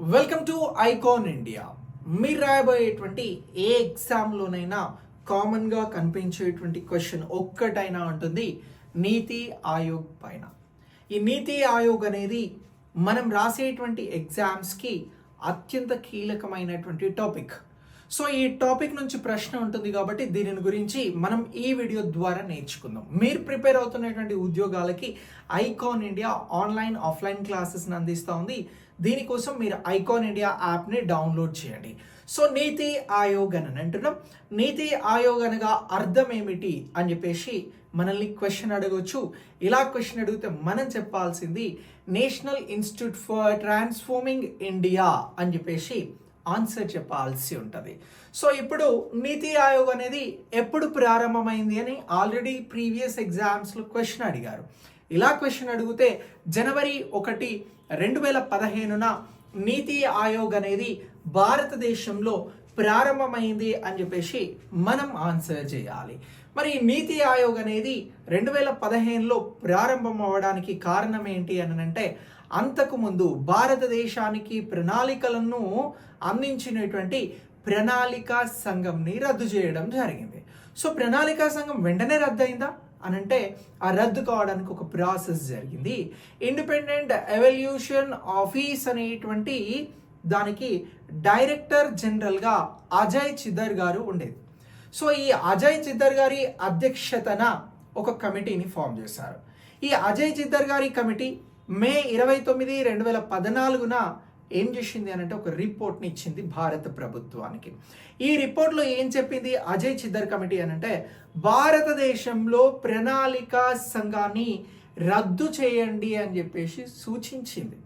Welcome to icon India. మీరు రాయబోయేటువంటి ఏ ఎగ్జామ్లోనైనా కామన్గా కనిపించేటువంటి క్వశ్చన్ ఒక్కటైనా ఉంటుంది, నీతి ఆయోగ్ పైన. ఈ నీతి ఆయోగ్ అనేది మనం రాసేటువంటి ఎగ్జామ్స్కి అత్యంత కీలకమైనటువంటి టాపిక్. సో ఈ టాపిక్ నుంచి ప్రశ్న ఉంటుంది కాబట్టి దీని గురించి మనం ఈ వీడియో ద్వారా నేర్చుకుందాం. మీరు ప్రిపేర్ అవుతున్నటువంటి ఉద్యోగాలకి ఐకాన్ ఇండియా ఆన్లైన్ ఆఫ్లైన్ క్లాసెస్ని అందిస్తూ ఉంది. దీనికోసం మీరు ఐకాన్ ఇండియా యాప్ని డౌన్లోడ్ చేయండి. సో నీతి ఆయోగ్ అని అంటున్నాం. నీతి ఆయోగ్ అనగా అర్థం ఏమిటి అని చెప్పేసి మనల్ని క్వశ్చన్ అడగవచ్చు. ఇలా క్వశ్చన్ అడిగితే మనం చెప్పాల్సింది national institute for transforming India అని చెప్పేసి ఆన్సర్ చెప్పాల్సి ఉంటుంది. సో ఇప్పుడు నీతి ఆయోగ్ అనేది ఎప్పుడు ప్రారంభమైంది అని ఆల్రెడీ ప్రీవియస్ ఎగ్జామ్స్లో క్వశ్చన్ అడిగారు. ఇలా క్వశ్చన్ అడిగితే జనవరి 1, 2015 నీతి ఆయోగ్ అనేది భారతదేశంలో ప్రారంభమైంది అని చెప్పేసి మనం ఆన్సర్ చేయాలి. మరి నీతి ఆయోగ్ అనేది 2015లో ప్రారంభం అవ్వడానికి కారణం ఏంటి అని అంటే, అంతకుముందు భారతదేశానికి ప్రణాళికలను అందించినటువంటి ప్రణాళికా సంఘంని రద్దు చేయడం జరిగింది. సో ప్రణాళికా సంఘం వెంటనే రద్దయిందా అని అంటే, ఆ రద్దు కావడానికి ఒక ప్రాసెస్ జరిగింది. ఇండిపెండెంట్ ఎవల్యూషన్ ఆఫీస్ అనేటువంటి దానికి డైరెక్టర్ జనరల్గా అజయ్ చిద్దర్ గారు ఉండేది. సో ఈ అజయ్ చిద్దర్ గారి అధ్యక్షతన ఒక కమిటీని ఫామ్ చేశారు. ఈ అజయ్ చిద్దర్ గారి కమిటీ మే 29, 2014 ఏం చేసింది అని అంటే ఒక రిపోర్ట్ని ఇచ్చింది భారత ప్రభుత్వానికి. ఈ రిపోర్ట్లో ఏం చెప్పింది అజయ్ చిద్దర్ కమిటీ అని అంటే, భారతదేశంలో ప్రణాళికా సంఘాన్ని రద్దు చేయండి అని చెప్పేసి సూచించింది.